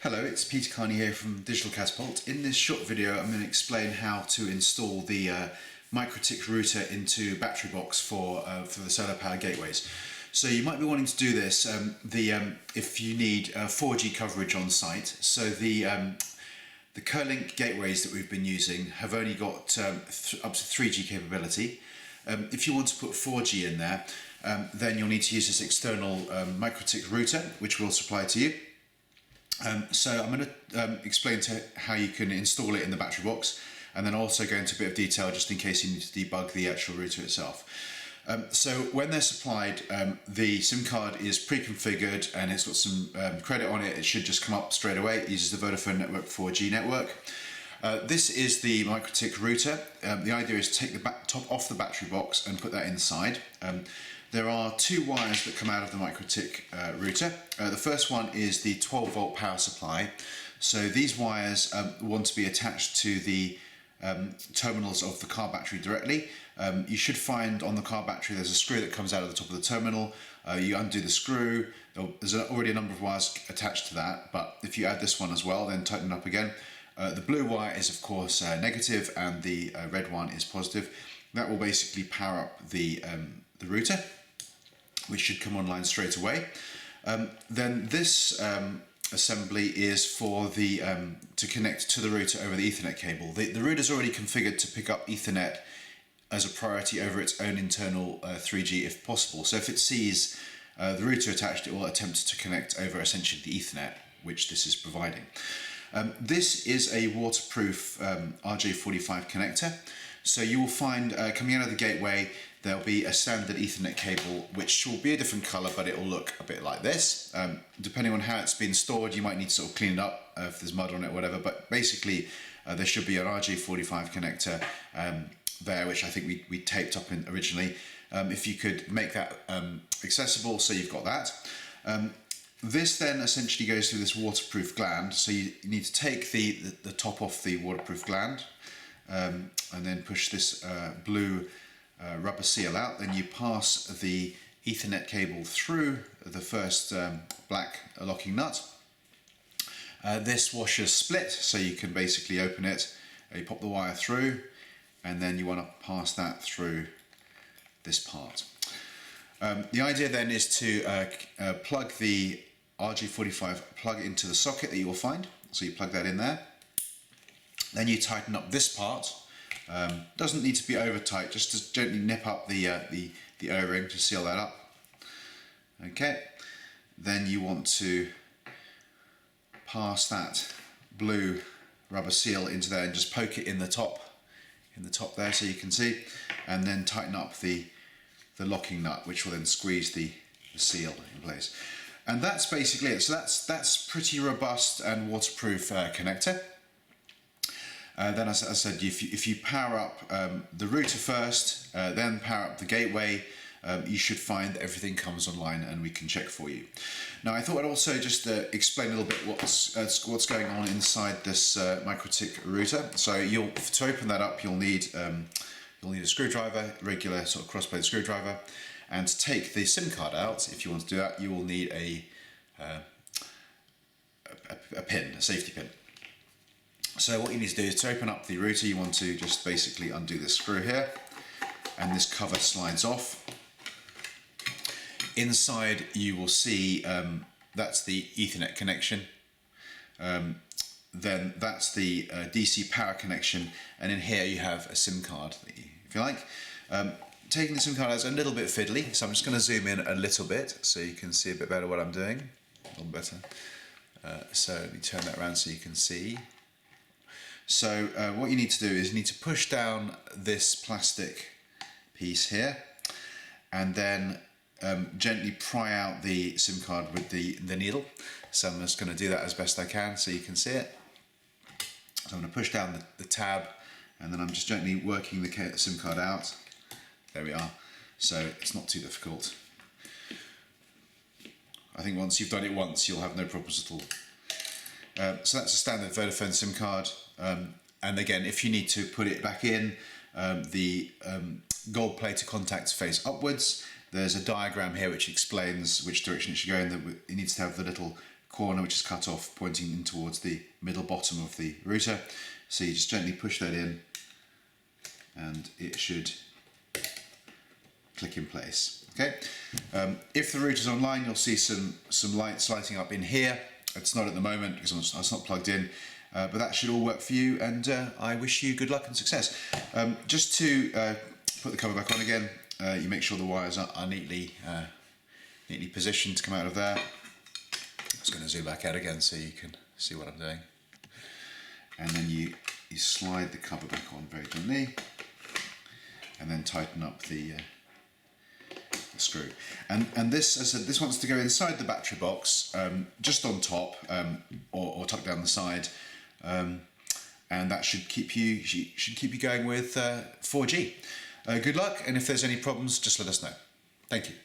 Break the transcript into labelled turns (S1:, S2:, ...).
S1: Hello, it's Peter Carney here from Digital Catapult. In this short video I'm going to explain how to install the MikroTik router into battery box for the solar power gateways. So you might be wanting to do this if you need 4G coverage on site. So the Kerlink gateways that we've been using have only got up to 3G capability. If you want to put 4G in there, then you'll need to use this external MikroTik router, which we'll supply to you. So I'm going to explain how you can install it in the battery box, and then also go into a bit of detail just in case you need to debug the actual router itself. So when they're supplied, the SIM card is pre-configured and it's got some credit on it. It should just come up straight away. It uses the Vodafone Network 4G network. This is the MikroTik router. The idea is to take the top off the battery box and put that inside. There are two wires that come out of the MikroTik router. The first one is the 12 volt power supply. So these wires want to be attached to the terminals of the car battery directly. You should find on the car battery there's a screw that comes out of the top of the terminal. You undo the screw. There's already a number of wires attached to that, but if you add this one as well, then tighten it up again. The blue wire is of course negative, and the red one is positive. That will basically power up the router, which should come online straight away. Then this assembly is for the to connect to the router over the Ethernet cable. The router is already configured to pick up Ethernet as a priority over its own internal 3G if possible. So if it sees the router attached, it will attempt to connect over essentially the Ethernet, which this is providing. This is a waterproof RJ45 connector. So you will find coming out of the gateway there'll be a standard Ethernet cable, which will be a different color, but it will look a bit like this. Depending on how it's been stored, you might need to sort of clean it up if there's mud on it or whatever, but basically there should be an RJ45 connector there, which I think we taped up in originally. If you could make that accessible, so you've got that. This then essentially goes through this waterproof gland, so you need to take the top off the waterproof gland, and then push this blue rubber seal out. Then you pass the Ethernet cable through the first black locking nut. This washer's split, so you can basically open it, you pop the wire through, and then you want to pass that through this part. The idea then is to plug the RJ45 plug into the socket that you will find. So you plug that in there. Then you tighten up this part. Doesn't need to be over tight, just to gently nip up the O-ring to seal that up. Okay. Then you want to pass that blue rubber seal into there and just poke it in the top there so you can see, and then tighten up the locking nut, which will then squeeze the seal in place. And that's basically it. So that's pretty robust and waterproof connector. Then as I said, if you power up the router first, then power up the gateway, you should find that everything comes online and we can check for you. Now I thought I'd also just explain a little bit what's going on inside this MikroTik router. So to open that up, you'll need a screwdriver, regular sort of crossblade screwdriver, and to take the SIM card out, if you want to do that, you will need a pin, a safety pin. So what you need to do is to open up the router, you want to just basically undo this screw here, and this cover slides off. Inside you will see that's the Ethernet connection, then that's the DC power connection, and in here you have a SIM card, if you like. Taking the SIM card out is a little bit fiddly, so I'm just going to zoom in a little bit so you can see a bit better what I'm doing. A little better. So let me turn that around so you can see. So what you need to do is you need to push down this plastic piece here, and then gently pry out the SIM card with the needle. So I'm just going to do that as best I can so you can see it. So I'm going to push down the tab, and then I'm just gently working the SIM card out. There we are. So it's not too difficult. I think once you've done it once, you'll have no problems at all. So that's a standard Vodafone SIM card. And again, if you need to put it back in, the gold plated contacts face upwards. There's a diagram here which explains which direction it should go in. It needs to have the little corner which is cut off, pointing in towards the middle bottom of the router. So you just gently push that in and it should click in place. Okay. If the router's online, you'll see some lights lighting up in here. It's not at the moment because it's not plugged in, but that should all work for you, and I wish you good luck and success. Just to put the cover back on again, you make sure the wires are neatly positioned to come out of there. I'm just going to zoom back out again so you can see what I'm doing. And then you slide the cover back on very gently, and then tighten up the screw. And this, as I said, this wants to go inside the battery box, just on top, or tucked down the side, and that should keep you going with 4G. Good luck, and if there's any problems, just let us know. Thank you.